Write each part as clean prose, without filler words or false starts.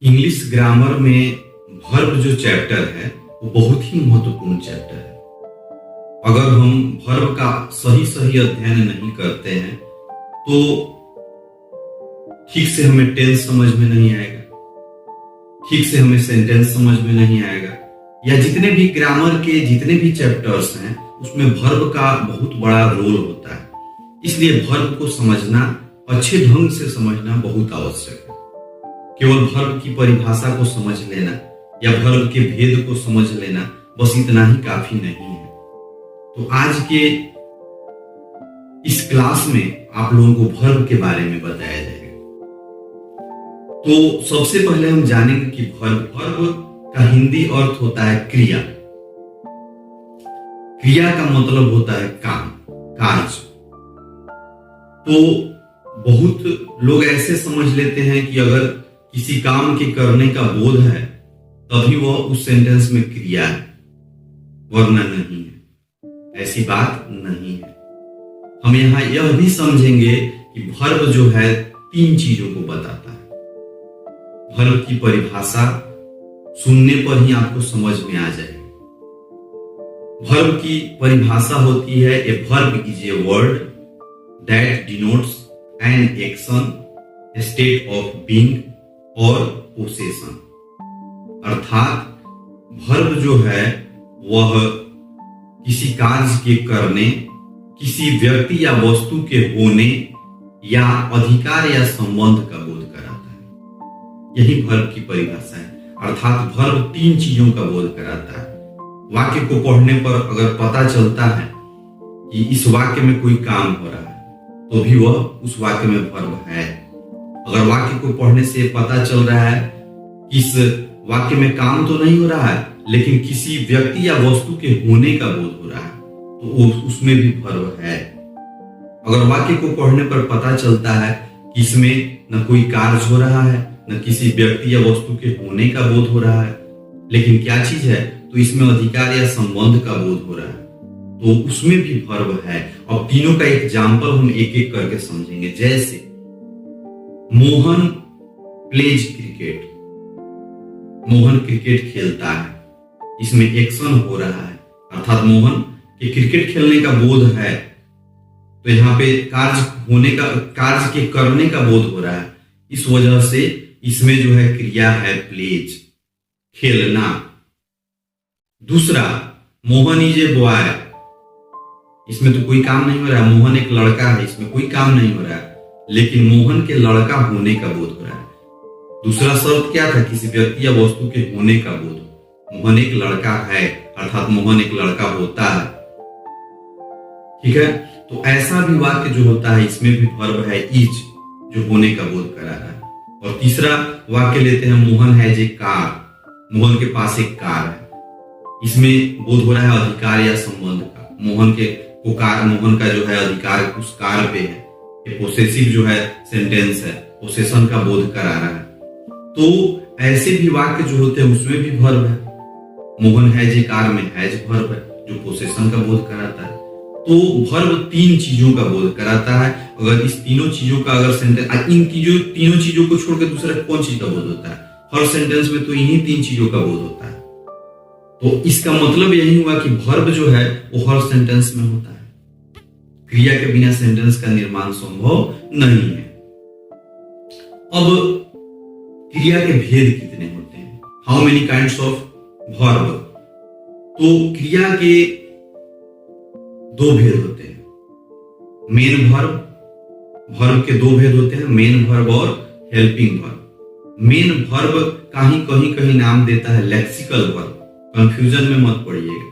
English grammar में verb जो chapter है वो बहुत ही महत्वपूर्ण चैप्टर है। अगर हम वर्ब का सही सही अध्ययन नहीं करते हैं तो ठीक से हमें टेंस समझ में नहीं आएगा, ठीक से हमें सेंटेंस समझ में नहीं आएगा, या जितने भी ग्रामर के जितने भी चैप्टर्स हैं उसमें वर्ब का बहुत बड़ा रोल होता है। इसलिए वर्ब को समझना, अच्छे ढंग से समझना बहुत आवश्यक है। केवल वर्ब की परिभाषा को समझ लेना या वर्ब के भेद को समझ लेना बस इतना ही काफी नहीं है। तो आज के इस क्लास में आप लोगों को वर्ब के बारे में बताया जाएगा। तो सबसे पहले हम जानेंगे कि वर्ब का हिंदी अर्थ होता है क्रिया। क्रिया का मतलब होता है काम, कार्य। तो बहुत लोग ऐसे समझ लेते हैं कि अगर किसी काम के करने का बोध है तभी वह उस सेंटेंस में क्रिया है, वरना नहीं है। ऐसी बात नहीं है। हम यहां यह भी समझेंगे कि वर्ब जो है तीन चीजों को बताता है। वर्ब की परिभाषा सुनने पर ही आपको समझ में आ जाएगी। वर्ब की परिभाषा होती है a verb is a word that denotes an action, state of being और पोसेशन। अर्थात वर्ब जो है वह किसी कार्य के करने, किसी व्यक्ति या वस्तु के होने या अधिकार या संबंध का बोध कराता है। यही वर्ब की परिभाषा है। अर्थात वर्ब तीन चीजों का बोध कराता है। वाक्य को पढ़ने पर अगर पता चलता है कि इस वाक्य में कोई काम हो रहा है तो भी वह उस वाक्य में वर्ब है। अगर वाक्य को पढ़ने से पता चल रहा है कि इस वाक्य में काम तो नहीं हो रहा है लेकिन किसी व्यक्ति या वस्तु के होने का बोध हो रहा है तो उसमें भी वर्ब है। अगर वाक्य को पढ़ने पर पता चलता है कि इसमें न कोई कार्य हो रहा है, न किसी व्यक्ति या वस्तु के होने का बोध हो रहा है, लेकिन क्या चीज है तो इसमें अधिकार या संबंध का बोध हो रहा है, तो उसमें भी वर्ब है। और तीनों का एग्जाम्पल हम एक एक करके समझेंगे। जैसे Mohan pledge cricket, Mohan cricket खेलता है, इसमें एक्शन हो रहा है अर्थात मोहन के क्रिकेट खेलने का बोध है, तो यहाँ पे कार्य होने का, कार्य के करने का बोध हो रहा है। इस वजह से इसमें जो है क्रिया है प्लेज, खेलना। दूसरा मोहन इज ए बॉय, इसमें तो कोई काम नहीं हो रहा है। मोहन एक लड़का है, इसमें कोई काम नहीं हो रहा है, लेकिन मोहन के लड़का होने का बोध हो रहा है। दूसरा शर्त क्या था? किसी व्यक्ति या वस्तु के होने का बोध। मोहन एक लड़का है अर्थात मोहन एक लड़का होता है। ठीक है, तो ऐसा भी वाक्य जो होता है इसमें भी वर्ब है इज, जो होने का बोध करा रहा है। और तीसरा वाक्य लेते हैं Mohan has a car, Mohan के पास एक कार है, इसमें बोध हो रहा है अधिकार या संबंध का। मोहन का जो है अधिकार उस कार पे है। ये पोसेसिव जो है सेंटेंस है, पोसेशन का बोध करा रहा है। तो ऐसे भी वाक्य जो होते हैं उसमें भी वर्ब है। मोहन हैज ए कार में हैज वर्ब है जो पोसेशन का बोध कराता है। तो वर्ब तीन चीजों का बोध कराता है। अगर इस तीनों चीजों का अगर सेंटेंस, इन तीनों चीजों को छोड़कर दूसरा कौन चीज का बोध होता है? हर सेंटेंस में तो इन्हीं तीन चीजों का बोध होता है। तो इसका मतलब यही हुआ कि वर्ब जो है वो हर सेंटेंस में होता है। क्रिया के बिना सेंटेंस का निर्माण संभव नहीं है। अब क्रिया के भेद कितने होते हैं? How many kinds of verb? तो क्रिया के दो भेद होते हैं। मेन वर्ब, वर्ब के दो भेद होते हैं, मेन वर्ब और हेल्पिंग वर्ब। मेन वर्ब का ही कहीं नाम देता है लेक्सिकल वर्ब, कंफ्यूजन में मत पड़िएगा।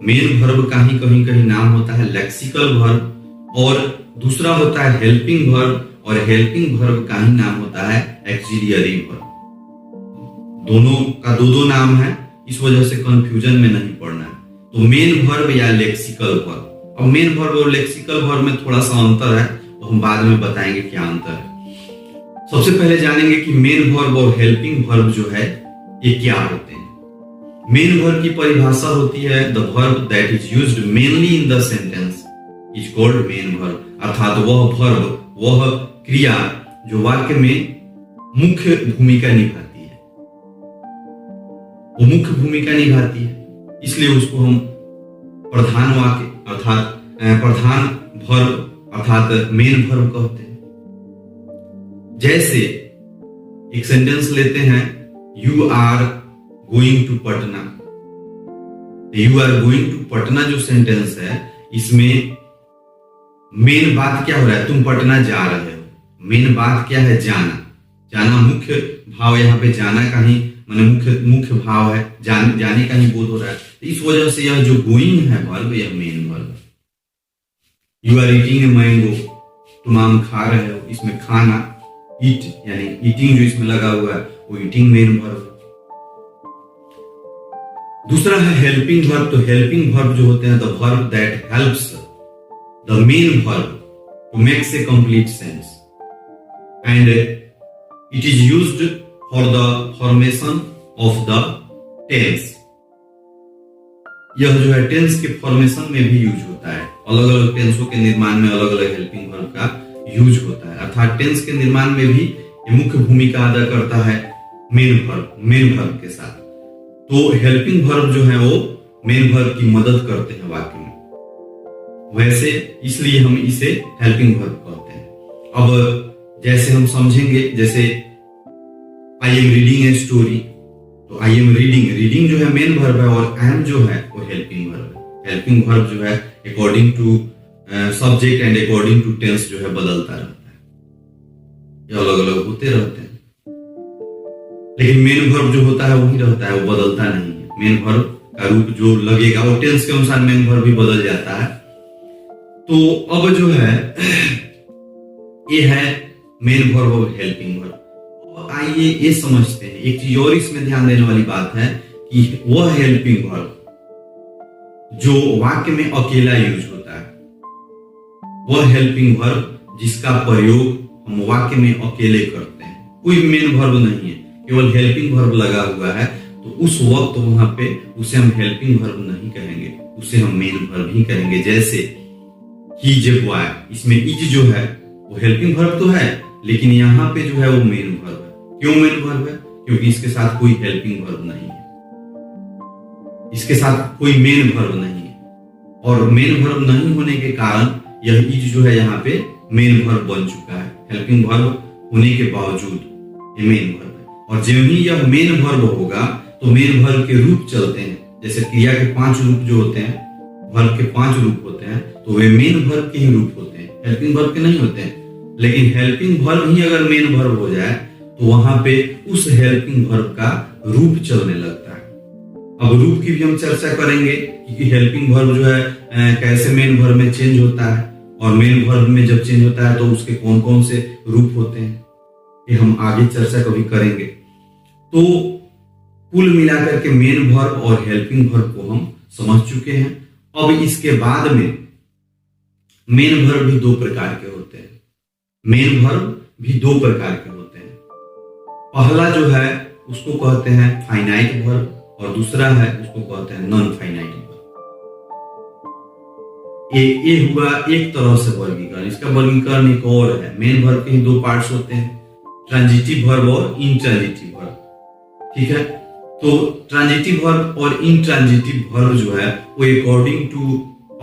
मेन वर्ब का ही कहीं नाम होता है लेक्सिकल वर्ब और दूसरा होता है हेल्पिंग वर्ब, और हेल्पिंग वर्ब का ही नाम होता है एक्सिलियरी वर्ब। दोनों का दो नाम है, इस वजह से कंफ्यूजन में नहीं पड़ना है। तो मेन वर्ब या लेक्सिकल वर्ब। अब मेन वर्ब और लेक्सिकल वर्ब में थोड़ा सा अंतर है, तो हम बाद में बताएंगे क्या अंतर है। सबसे पहले जानेंगे कि मेन वर्ब और हेल्पिंग वर्ब जो है ये क्या होते हैं। मेन वर्ब की परिभाषा होती है the verb that is used mainly in the sentence is called main verb. अर्थात वह वर्ब, वह क्रिया जो वाक्य में मुख्य भूमिका निभाती है। वो मुख्य भूमिका निभाती है, इसलिए उसको हम प्रधान वाक्य अर्थात प्रधान वर्ब अर्थात मेन वर्ब कहते हैं। जैसे एक सेंटेंस लेते हैं, you are going to Patna. You are going to Patna जो सेंटेंस है, इसमें मेन बात क्या हो रहा है? तुम पटना जा रहे हो। मेन बात क्या है? जाना। जाना मुख्य भाव, यहाँ पे जाना का ही माने मुख्य भाव है, जाने का ही बोध हो रहा है। इस वजह से यह जो गोइंग है वर्ब, यह मेन वर्ब है। You are eating a mango, तुम आम खा रहे हो। इसमें खाना, ईट यानी ईटिंग जो इसमें लगा हुआ है, वो ईटिंग मेन वर्ब है। दूसरा है हेल्पिंग वर्ब। तो हेल्पिंग वर्ब जो होते हैं, the verb that helps the main verb to makes a complete sense and it is used for the formation of the tense. यह जो है टेंस के फॉर्मेशन में भी यूज होता है। अलग अलग टेंसों के निर्माण में अलग अलग हेल्पिंग वर्ब का यूज होता है। अर्थात टेंस के निर्माण में भी ये मुख्य भूमिका अदा करता है मेन वर्ब के साथ। तो हेल्पिंग वर्ब जो है वो मेन वर्ब की मदद करते हैं वाक्य में, वैसे इसलिए हम इसे हेल्पिंग वर्ब कहते हैं। अब जैसे हम समझेंगे, जैसे I am reading a story, तो आई एम रीडिंग जो है मेन वर्ब है और एम जो है वो हेल्पिंग वर्ब है। हेल्पिंग वर्ब जो है according to subject and according to tense जो है बदलता रहता है, ये अलग अलग होते रहते हैं। लेकिन मेन वर्ब जो होता है वही रहता है, वो बदलता नहीं है। मेन वर्ब का रूप जो लगेगा वो टेंस के अनुसार मेन वर्ब भी बदल जाता है। तो अब जो है ये है मेन वर्ब और हेल्पिंग वर्ब। आइए ये समझते हैं, एक चीज और इसमें ध्यान देने वाली बात है कि वह हेल्पिंग वर्ब जो वाक्य में अकेला यूज होता है, वह हेल्पिंग वर्ब जिसका प्रयोग हम वाक्य में अकेले करते हैं, कोई मेन वर्ब नहीं है, केवल हेल्पिंग वर्ब लगा हुआ है, तो उस वक्त वहां पे उसे हम हेल्पिंग वर्ब नहीं कहेंगे, उसे हम मेन वर्ब ही कहेंगे। जैसे ही जब हुआ है, इसमें इज जो है वो हेल्पिंग वर्ब तो है, लेकिन यहाँ पे जो है वो मेन वर्ब है। क्यों मेन वर्ब है? क्योंकि इसके साथ कोई हेल्पिंग वर्ब नहीं है, इसके साथ कोई मेन वर्ब नहीं है, और मेन वर्ब नहीं होने के कारण यह इज जो है यहाँ पे मेन वर्ब बन चुका है। हेल्पिंग वर्ब होने के बावजूद ये मेन वर्ब है। और जब ही यह मेन वर्ब होगा तो मेन वर्ब के रूप चलते हैं। जैसे क्रिया के 5 रूप जो होते हैं, वर्ब के 5 रूप होते हैं, तो वे मेन वर्ब के ही रूप होते हैं, हेल्पिंग वर्ब के नहीं होते हैं। लेकिन हेल्पिंग वर्ब ही अगर मेन वर्ब हो जाए तो वहां पे उस हेल्पिंग वर्ब का रूप चलने लगता है। अब रूप की भी हम चर्चा करेंगे कि हेल्पिंग वर्ब जो है कैसे मेन वर्ब में चेंज होता है, और मेन वर्ब में जब चेंज होता है तो उसके कौन कौन से रूप होते हैं, ये हम आगे चर्चा कभी करेंगे। तो कुल मिलाकर के मेन वर्ब और हेल्पिंग वर्ब को हम समझ चुके हैं। अब इसके बाद में मेन वर्ब भी 2 प्रकार के होते हैं। मेन वर्ब भी 2 प्रकार के होते हैं। पहला जो है उसको कहते हैं फाइनाइट वर्ब, और दूसरा है उसको कहते हैं नॉन फाइनाइट वर्ब। ये हुआ एक तरह से वर्गीकरण। इसका वर्गीकरण एक और है। मेन वर्ब के ही 2 पार्ट्स होते हैं, ट्रांजिटिव वर्ब और इंट्रांजिटिव वर्ब। ठीक है, तो ट्रांजिटिव वर्ब और इंट्रांजिटिव वर्ब जो है वो अकॉर्डिंग टू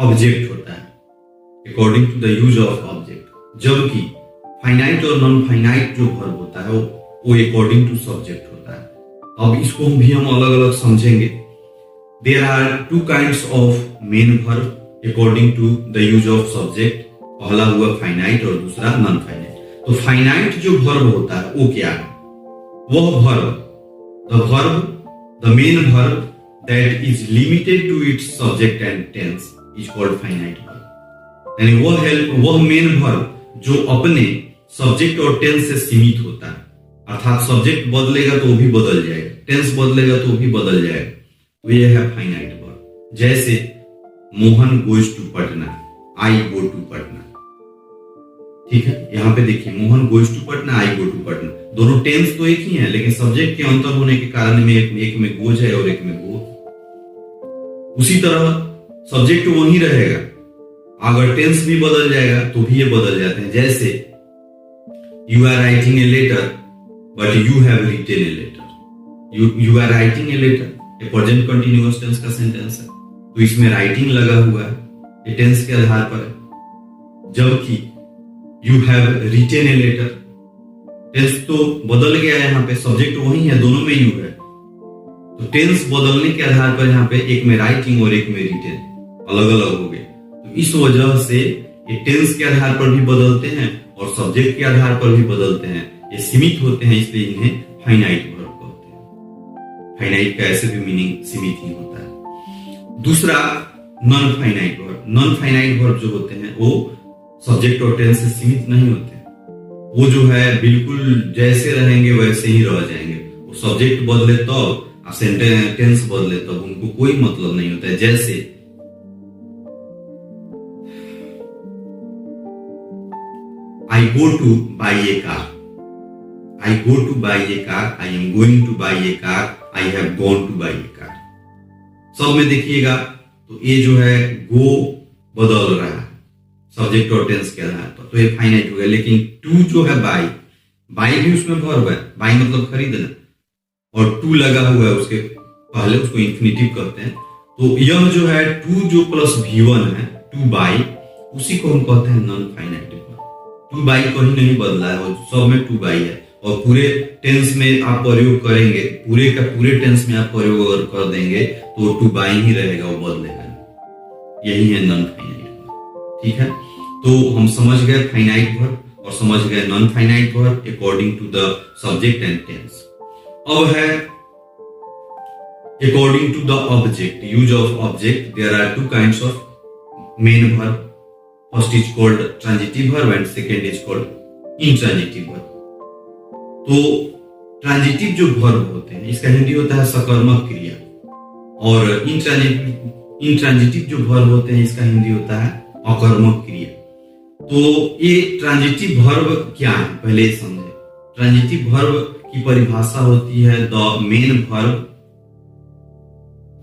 ऑब्जेक्ट होता है, according to the use of object. जबकि फाइनाइट और नॉन फाइनाइट जो वर्ब होता है वो अकॉर्डिंग टू सब्जेक्ट होता है। अब इसको भी हम अलग अलग समझेंगे। There are 2 kinds of main verb according to the use of subject. पहला हुआ फाइनाइट और दूसरा नॉन फाइनाइट। तो फाइनाइट जो वर्ब होता है वो क्या है? वह verb, the main verb that is limited to its subject and tense is called finite verb। यानी वह मेन वर्ब जो अपने सब्जेक्ट और टेंस से सीमित होता है, अर्थात सब्जेक्ट बदलेगा तो वो भी बदल जाएगा, टेंस बदलेगा तो वो भी बदल जाएगा, तो यह है फाइनाइट वर्ब। जैसे Mohan goes to Patna, I go to Patna. ठीक है, यहां पे देखिए Mohan goes to Patna, I go to Patna, दोनों टेंस तो एक ही है, लेकिन सब्जेक्ट के अंतर होने के कारण में एक में गोज है और एक में गो। उसी तरह सब्जेक्ट वही रहेगा, अगर टेंस भी बदल जाएगा तो भी ये बदल जाते हैं। जैसे you are writing a letter, but you have written a letter. You are writing a letter. ये प्रेजेंट कंटिन्यूअस टेंस का सेंटेंस है, तो इसमें राइटिंग लगा हुआ है, ये टेंस के आधार पर है। जबकि you have written a letter, tense तो बदल गया है, यहाँ पे सब्जेक्ट वही है, दोनों में यू है, तो टेंस बदलने के आधार पर यहाँ पे एक में राइटिंग और एक में रिटेन अलग अलग हो गए। तो इस वजह से ये टेंस के आधार पर भी बदलते हैं और सब्जेक्ट के आधार पर भी बदलते हैं। ये सीमित होते हैं, इसलिए इन्हें फाइनाइट वर्ब कहते हैं। फाइनाइट का ऐसे भी मीनिंग सीमित ही होता है। दूसरा non finite verb. Non finite verb जो होते हैं वो सब्जेक्ट और टेंस से सीमित नहीं होते, वो जो है बिल्कुल जैसे रहेंगे वैसे ही रह जाएंगे। वो सब्जेक्ट बदले तब टेंस बदले तब उनको कोई मतलब नहीं होता है। जैसे I go to buy a car. I go to buy a car. I am going to buy a car. I have gone to buy a car. सब में देखिएगा तो ये जो है गो बदल रहा है सब्जेक्ट और टेंस के आधार पर, तो ये फाइनाइट हो गया। लेकिन टू जो है बाई भी उसमें वर्ब है, बाई मतलब खरीदना, और टू लगा हुआ है उसके पहले, उसको इंफिनिटिव कहते हैं। तो यह जो है टू जो प्लस V1 है, टू बाई, उसी को हम कहते हैं non finite verb. Two by कहीं नहीं बदला है और सब में टू बाई है, और पूरे टेंस में आप प्रयोग करेंगे, पूरे का पूरे टेंस में आप प्रयोग अगर कर देंगे तो टू बाई ही रहेगा, वो बदलेगा नहीं। यही है नॉन फाइनाइट वर्ब। ठीक है, तो हम समझ गए फाइनाइट वर्ब और समझ गए non finite verb according to the subject and tense. अब है according to the object, use of object. There are two kinds of main verb. First is called transitive verb and second is called intransitive verb. तो transitive जो verb होते हैं इसका हिंदी होता है सकर्मक क्रिया, और इंट्रांजिटिव जो वर्ब होते हैं इसका हिंदी होता है अकर्मक क्रिया। तो ये ट्रांजिटिव वर्ब क्या है पहले समझे। ट्रांजिटिव वर्ब की परिभाषा होती है the main verb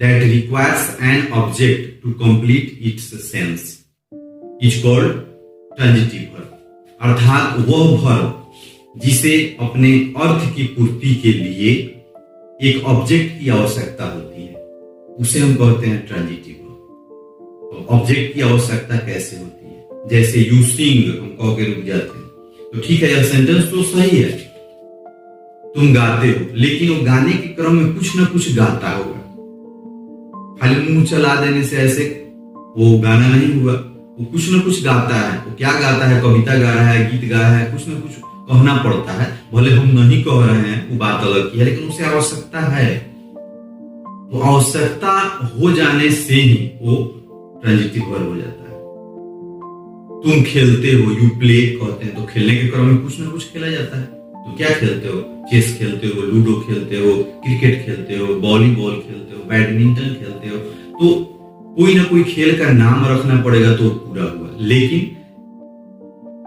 that requires an object to complete its sense is called transitive verb. अर्थात वह वर्ब जिसे अपने अर्थ की पूर्ति के लिए एक ऑब्जेक्ट की आवश्यकता होती है, उसे हम कहते हैं ट्रांजिटिव वर्ब। ऑब्जेक्ट की आवश्यकता कैसे होती है, जैसे यू सिंग, हम कह के रुक जाते हैं, तो ठीक है यह सेंटेंस तो सही है, तुम गाते हो, लेकिन वो गाने के क्रम में कुछ ना कुछ गाता होगा। खाली मुंह चला देने से ऐसे वो गाना नहीं हुआ, वो कुछ ना कुछ गाता है। वो क्या गाता है, कविता गा रहा है, गीत गा रहा है, कुछ ना कुछ कहना पड़ता है। भले हम नहीं कह रहे हैं, वो बात अलग की है, लेकिन उसे आवश्यकता है। तो आवश्यकता हो जाने से ही वो ट्रांजिटिव वर्ब हो जाता है। तुम खेलते हो, यू प्ले कहते हैं, तो खेलने के क्रम में कुछ ना कुछ खेला जाता है। तो क्या खेलते हो, चेस खेलते हो, लूडो खेलते हो, क्रिकेट खेलते हो, वॉलीबॉल खेलते हो, बैडमिंटन खेलते हो, तो कोई ना कोई खेल का नाम रखना पड़ेगा तो पूरा हुआ। लेकिन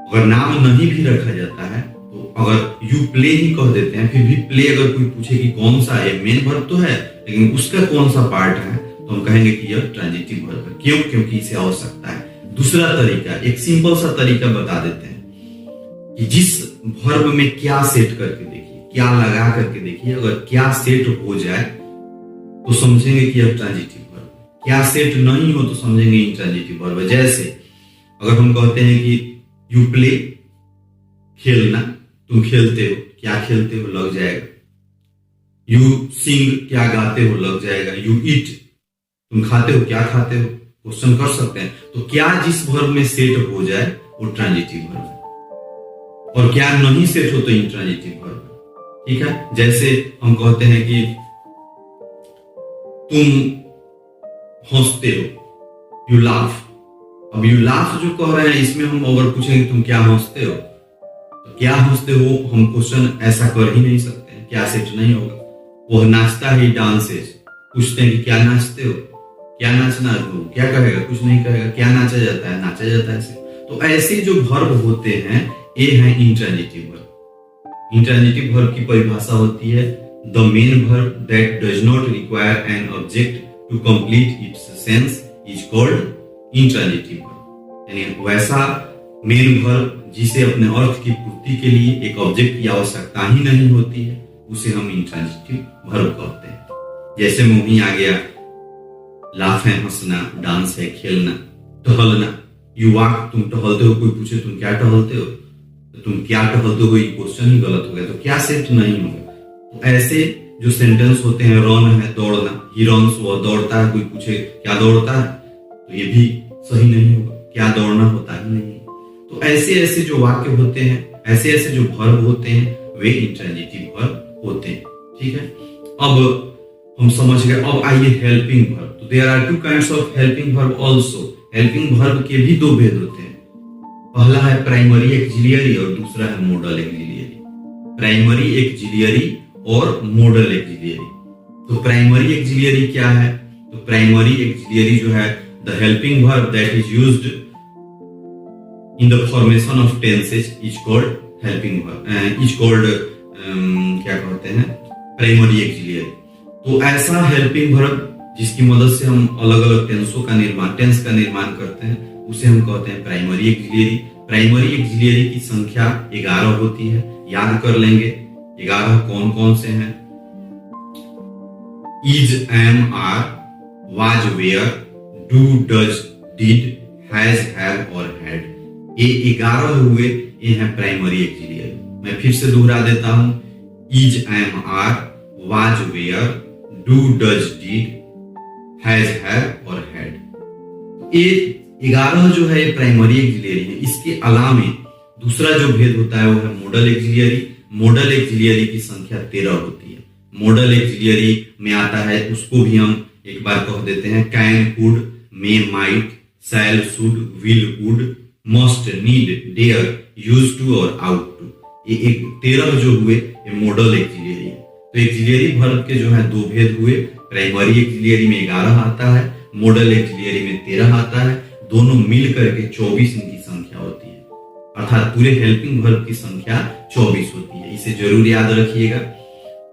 अगर नाम नहीं भी रखा जाता है, तो अगर यू प्ले ही कह देते हैं, फिर भी प्ले अगर कोई पूछे कि कौन सा है, मेन वर्ब तो है लेकिन उसका कौन सा पार्ट है, तो हम कहेंगे कि यह ट्रांजिटिव वर्ब है। क्यों? क्योंकि इसे आवश्यकता है। दूसरा तरीका, एक सिंपल सा तरीका बता देते हैं कि जिस वर्ब में क्या सेट करके देखिए, क्या लगा करके देखिए, अगर क्या सेट हो जाए तो समझेंगे कि यह ट्रांजिटिव वर्ब है। क्या सेट नहीं हो तो समझेंगे इंट्रांजिटिव वर्ब है। जैसे अगर हम कहते हैं कि यू प्ले, खेलना, तुम खेलते हो, क्या खेलते हो, लग जाएगा। यू सिंग, क्या गाते हो, लग जाएगा। यू ईट, तुम खाते हो, क्या खाते हो, क्वेश्चन कर सकते हैं। तो क्या जिस वर्ब में सेट हो जाए वो ट्रांजिटिव वर्ब है, और क्या नहीं सेट हो तो इंट्रांजिटिव वर्ब है। ठीक है, जैसे हम कहते हैं कि तुम हंसते हो, यू लाफ। अब यू लाफ जो कह रहे हैं, इसमें हम अगर पूछेंगे तुम क्या हंसते हो, तो क्या हंसते हो हम क्वेश्चन ऐसा कर ही नहीं सकते हैं, क्या सेट नहीं होगा। वह नाचता ही डांसेस, पूछते हैं कि क्या नाचते हो, क्या नाचना, तो क्या कहेगा, कुछ नहीं कहेगा। क्या नाचा जाता है, नाचा जाता है। तो ऐसे जो वर्ब होते हैं ये है इंट्रांजिटिव वर्ब। इंट्रांजिटिव वर्ब की परिभाषा होती है the main verb that does not require an object to complete its sense is called intransitive verb. यानी वैसा मेन वर्ब जिसे अपने अर्थ की पूर्ति के लिए एक ऑब्जेक्ट की आवश्यकता ही नहीं होती है, उसे हम इंट्रांजिटिव वर्ब कहते हैं। जैसे मुंह ही आ गया, लाफ है हंसना, डांस है खेलना, टहलना। यू वॉक, तुम टहलते हो, कोई पूछे तुम क्या टहलते हो, तो तुम क्या टहलते हो, ये क्वेश्चन ही गलत हो गया, तो क्या सेट नहीं होगा। तो ऐसे जो सेंटेंस होते हैं, रन है दौड़ना, ही रन्स, वह दौड़ता है, कोई पूछे क्या दौड़ता है, तो ये भी सही नहीं होगा, क्या दौड़ना होता ही नहीं। तो ऐसे ऐसे जो वाक्य होते हैं, ऐसे ऐसे जो वर्ब होते हैं, वे इंट्रांजिटिव वर्ब होते हैं। ठीक है, अब हम समझ गए। अब आइए हेल्पिंग वर्ब। तो there are two kinds of helping verb also. Helping verb के भी दो भेद होते हैं। पहला है प्राइमरी एक्सिलियरी और दूसरा है मोडल एक्सिलियरी। प्राइमरी एक्सिलियरी और मोडल एक्सिलियरी। तो प्राइमरी एक्सिलियरी क्या है? तो प्राइमरी एक्सिलियरी जो है, the helping verb that is used in the formation of tenses is called helping verb, is called क्या कहते हैं, प्राइमरी एक्सिलियरी। तो ऐसा हेल्पिंग वर्ब जिसकी मदद से हम अलग अलग टेंस का निर्माण करते हैं, उसे हम कहते हैं प्राइमरी एक्सिलियरी। प्राइमरी एक्सिलियरी की संख्या 11 होती है। याद कर लेंगे 11 कौन कौन से हैं? Is, am, are, was, were, do, does, did, has, have और हैड। ये 11 हुए, ये हैं प्राइमरी एक्सिलियरी। मैं फिर से दोहरा देता हूं, is, am, are, was, were, do, does, did, has, have और हैड। ये 11 जो है ये प्राइमरी एक्सिलियरी है। इसके अलावा दूसरा जो भेद होता है वो है मोडल एक्सिलियरी। मोडल एक्सिलियरी की संख्या 13 होती है। मोडल एक्सिलियरी में आता है, उसको भी हम एक बार कह देते हैं, can, could, may, might, shall, should, will, would, must, need, dare, use to और आउट टू। ये 13 जो हुए ये मोडल एक्सिलियरी है। तो एक्सिलियरी वर्ब के जो है दो भेद हुए। प्राइमरी एक्सिलियरी में 11 आता है, मोडल एक्सिलियरी में 13 आता है। दोनों मिल करके 24 इनकी संख्या होती है। अर्थात पूरे हेल्पिंग वर्ब की संख्या 24 होती है। इसे जरूर याद रखिएगा,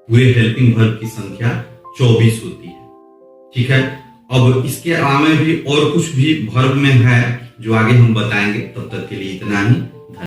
पूरे हेल्पिंग वर्ब की संख्या 24 होती है। ठीक है, अब इसके अलावा भी और कुछ भी वर्ब में है जो आगे हम बताएंगे। तब तक के लिए इतना ही।